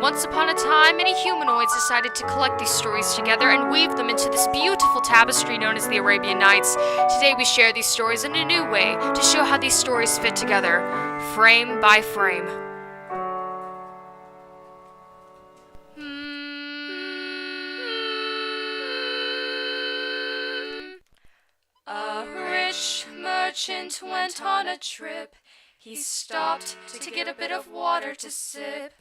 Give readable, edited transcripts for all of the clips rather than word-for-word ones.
Once upon a time, many humanoids decided to collect these stories together and weave them into this beautiful tapestry known as the Arabian Nights. Today we share these stories in a new way to show how these stories fit together, frame by frame. A rich merchant went on a trip. He stopped to get a bit of water to sip.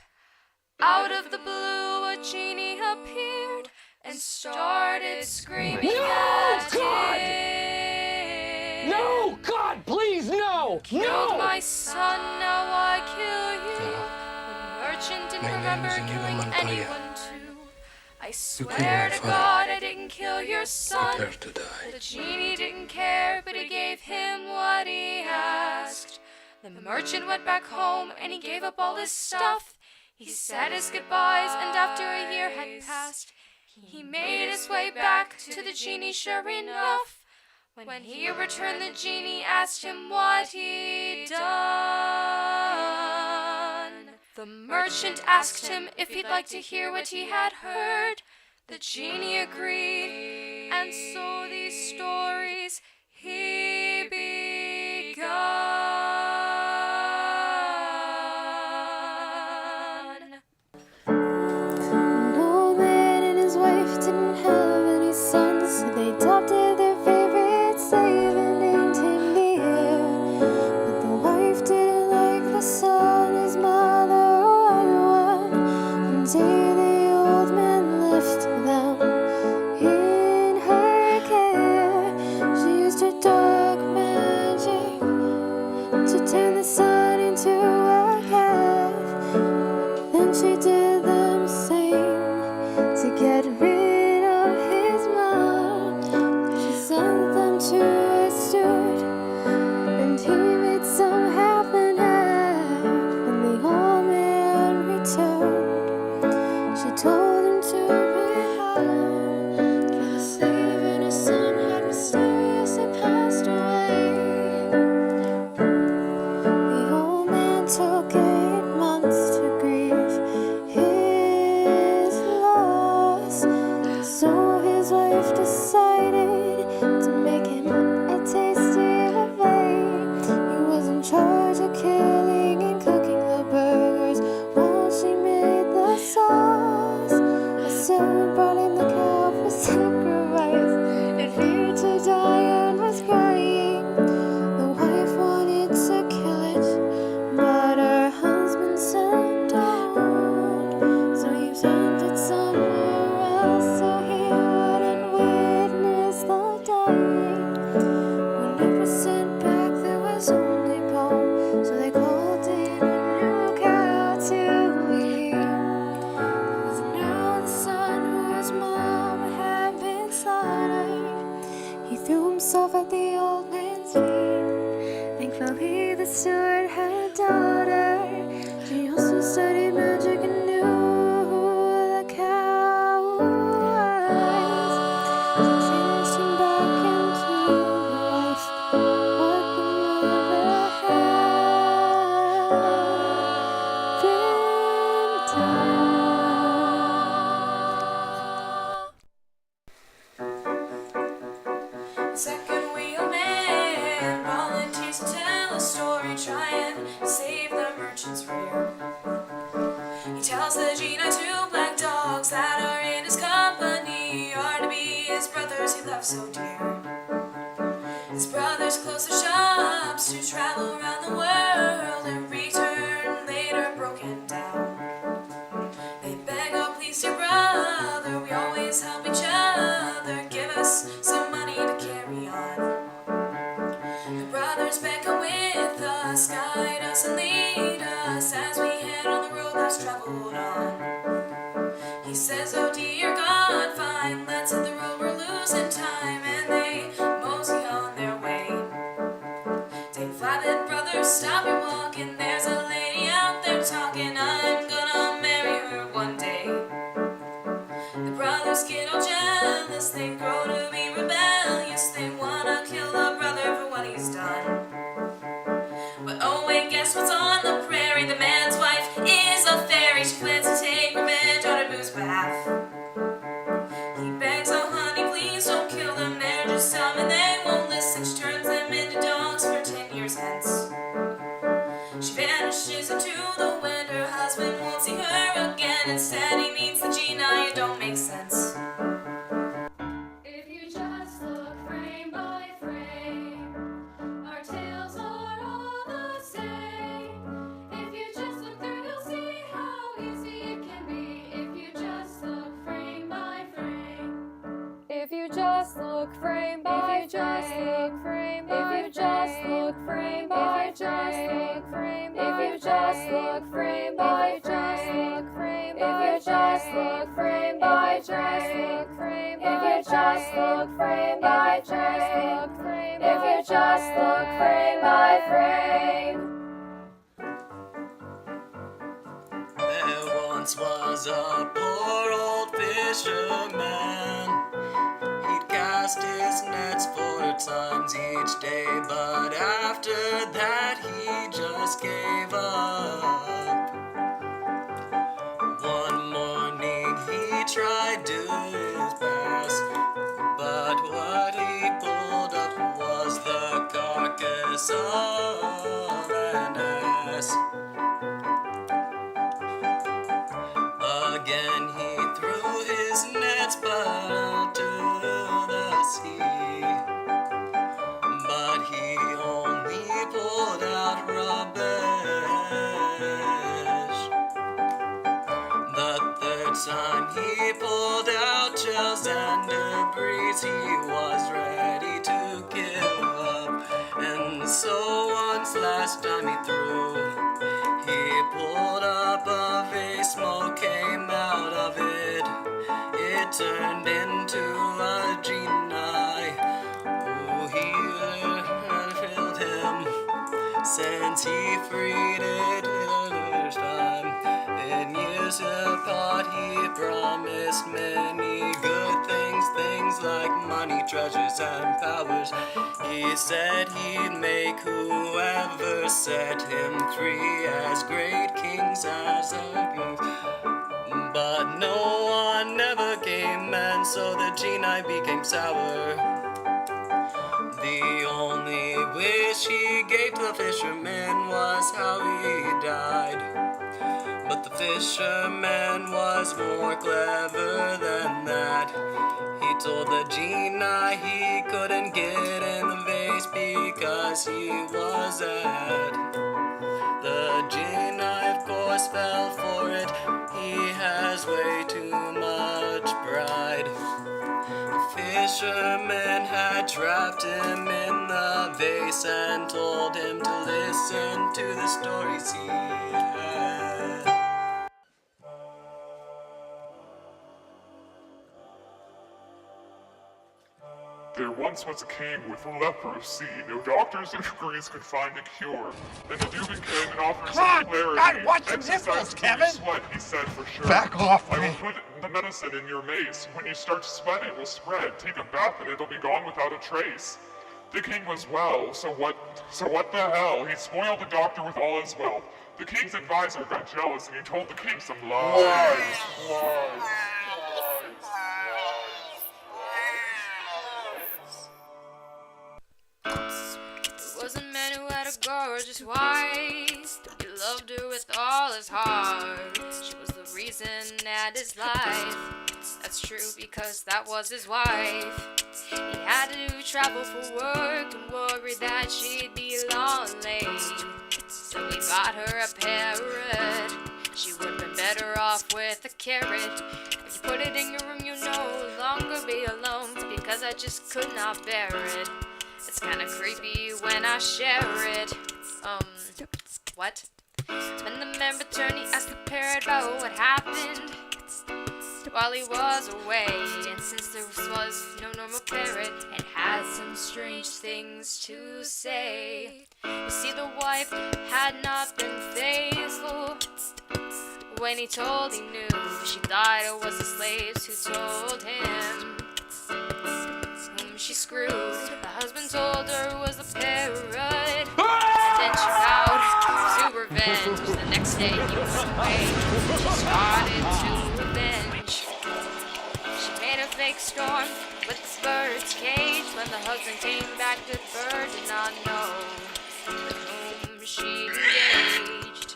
Out of the blue, a genie appeared and started screaming at him. No, God, please, no! Killed my son, now I kill you. The merchant didn't remember killing anyone too. I swear to God I didn't kill your son. Prepare to die. The genie didn't care, but he gave him what he asked. The merchant went back home and he gave up all his stuff. He said his goodbyes, and after a year had passed, he made his way back to the genie, sure enough. When he returned, the genie asked him what he'd done. The merchant asked him if he'd like to hear what he had heard. The genie agreed, and so these stories he begun. They adopted their favorite slave and named him Dear. But the wife didn't like the son, his mother or the one. One day the old man left them in her care. She used her dark magic to turn the son into a calf. Then she did them same to get rid of his mom. Sent them to a steward, and he made some half and half. When the old man returned, she told him to bring home. For the slave and his son had mysteriously passed away. The old man took 8 months to grieve his loss, so his wife decided to make him a tasty buffet. He was in charge of killing and cooking the burgers while she made the sauce. A servant brought him the cow for sacrifice. It feared to die and was crying. The wife wanted to kill it, but her husband said don't. So he sent it somewhere else so he wouldn't witness the dying. When it was sent back, there was only bone, so they called it a new cow to eat. It was now the son whose mom had been slaughtered. He threw himself at the old man's feet. Thankfully, the steward had a daughter. She also studied magic and knew who the cow was. She changed him back into the life what the mother had been done. Second wheelman volunteers to tell a story, try and save the merchant's rear. He tells the genie 2 black dogs that are in his company are to be his brothers he loves so dear. His brothers close their shops to travel around the world and return later broken down. They beg, oh please dear brother, we always help each other, give us some money to carry on. The brothers beckon with us, guide us and lead us as we head on the road less traveled on. He says, oh dear God, fine, let's hit the road, we're losing time, and they mosey on their way. Take 5 and brothers, stop your walking, there's a lady out there talking, I'm gonna marry her one day. The brothers get all jealous, they grow to be rebellious, they wanna kill the brother for what he's done. But oh wait, guess what's on the prairie? The man's wife is a fairy, she plans to take won't see her again. Instead he meets the Gina, it don't make sense. If you just look frame by frame, our tales are all the same. If you just look through, you'll see how easy it can be. If you just look frame by frame. If you just look frame by frame. If you just look frame by frame. If you just look frame by frame. If you just look frame by frame. If you just look frame by frame. If you just look frame by frame. There once was a poor old fisherman. He'd cast his nets 4 times each day, but after that he just gave up. One morning he tried to his best, but what he pulled up was the carcass of an ass. Again he threw his nets but to the sea, but he only pulled out rubbish. The 3rd time he pulled out shells and debris. He was ready to give up, and so once last time he threw, he pulled up a vase, smoke came out of it. It turned into a genie. Ooh, he filled him since he freed it the first time. In years apart he promised many good things, things like money, treasures, and powers. He said he'd make whoever set him free as great kings as a king. But no one ever came, and so the genie became sour. The only wish he gave to the fisherman was how he died. But the fisherman was more clever than that. He told the genie he couldn't get in the vase because he was dead. The genie, of course, fell for it. He has way too much pride. The fisherman had trapped him in the vase and told him to listen to the stories he had. There once was a king with leprosy. No doctors or degrees could find a cure. Then the Dubin came and offered some clarity. God, watch the Exercise nipples, until you Kevin! sweat, he said for sure. Back off I me. will put the medicine in your mace. When you start to sweat, it will spread. Take a bath and it'll be gone without a trace. The king was well, so what the hell? He spoiled the doctor with all his wealth. The king's advisor got jealous and he told the king some lies. There was a man who had a gorgeous wife. He loved her with all his heart. She was the reason that his life. That's true because that was his wife. He had to travel for work and worried that she'd be long late. So he bought her a parrot. She would've been better off with a carrot. If you put it in your room, you'll no longer be alone. Because I just could not bear it. It's kinda creepy when I share it. What? When the man returned, he asked the parrot about what happened while he was away. And since there was no normal parrot, it had some strange things to say. You see, the wife had not been faithful when he told he knew. She thought it was the slaves who told him whom she screwed. The husband told her it was the parrot, and then she vowed to revenge. The next day he went away. She started to revenge. She made a fake storm with the bird's cage. When the husband came back, the bird did not know with whom she engaged.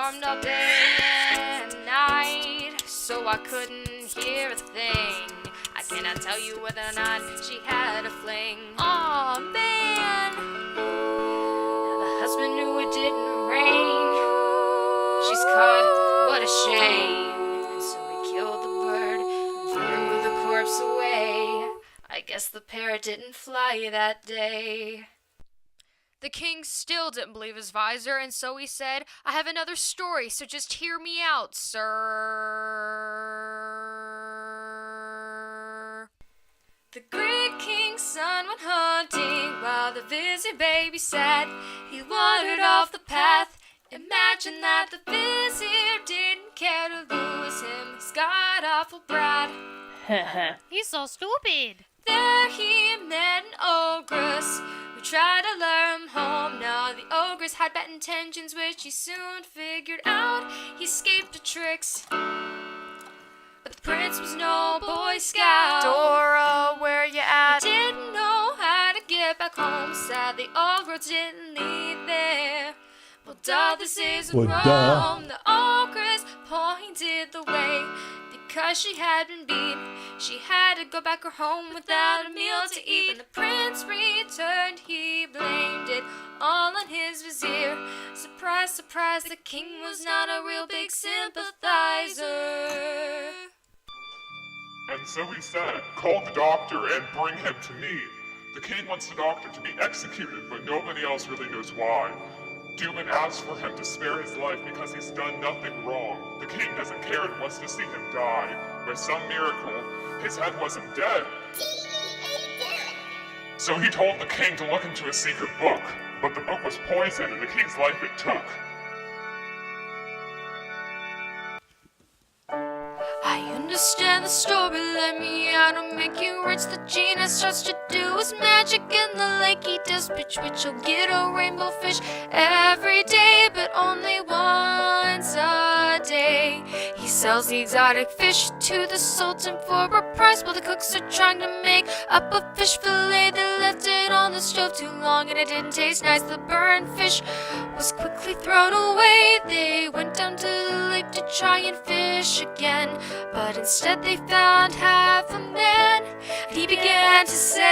alarmed all day and night, so I couldn't hear a thing. I cannot tell you whether or not she had a fling. Aw, man. Now the husband knew it didn't rain. She's caught, what a shame. And so he killed the bird and threw the corpse away. I guess the parrot didn't fly that day. The king still didn't believe his visor, and so he said, I have another story, so just hear me out, sir. The great king's son went hunting while the busy baby sat. He wandered off the path. Imagine that the vizier didn't care to lose him. He's got awful brat. He's so stupid. There he met an ogress who tried to lure him home. Now the ogress had bad intentions, which he soon figured out. He escaped the tricks, but the prince was no Boy Scout. Dora, where you at? He didn't know how to get back home. Sad the ogress didn't lead there. Well, duh, this isn't Rome. The ogress pointed the way. Because she had been beat, she had to go back her home without a meal to eat. When the prince returned, he blamed it all on his vizier. Surprise, surprise, the king was not a real big sympathizer. And so he said, call the doctor and bring him to me. The king wants the doctor to be executed, but nobody else really knows why. Duman asks for him to spare his life because he's done nothing wrong. The king doesn't care and wants to see him die. By some miracle, his head wasn't dead. So he told the king to look into a secret book, but the book was poisoned and the king's life it took. I understand the story, let me out and make you rich. The genie starts to do his magic in the lake. He does pitch which you'll get a rainbow fish every day, but only once a day. He sells the exotic fish to the sultan for a price, while the cooks are trying to make up a fish fillet. They left it on the stove too long and it didn't taste nice. The burned fish was quickly thrown away. They went down to the lake to try and fish again, but instead they found half a man, and he began to say,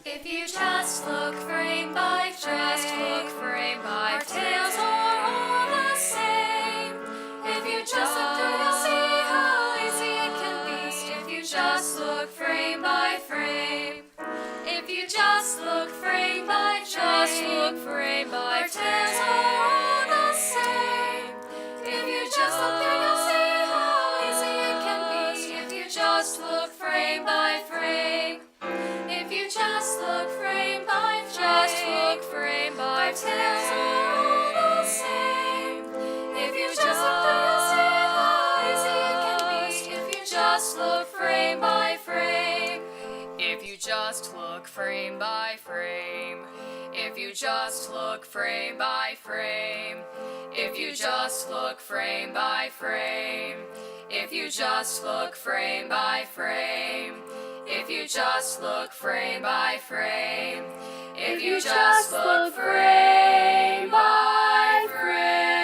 if you just look frame by frame, our tales are all the same. If you just look through, you'll see how easy it can be. If you just look frame by frame. If you just look frame by frame, our tales are all the same. If you just look through, you'll see how easy it can be. If you just look frame by frame. If you just look frame by frame, our tales are all the same. If you just look through, you'll see how easy it can be. If you just look frame by frame. If you just look frame by frame. If you just look frame by frame. If you just look frame by frame. If you just look frame by frame. If you just look frame by frame. If you just look frame by frame.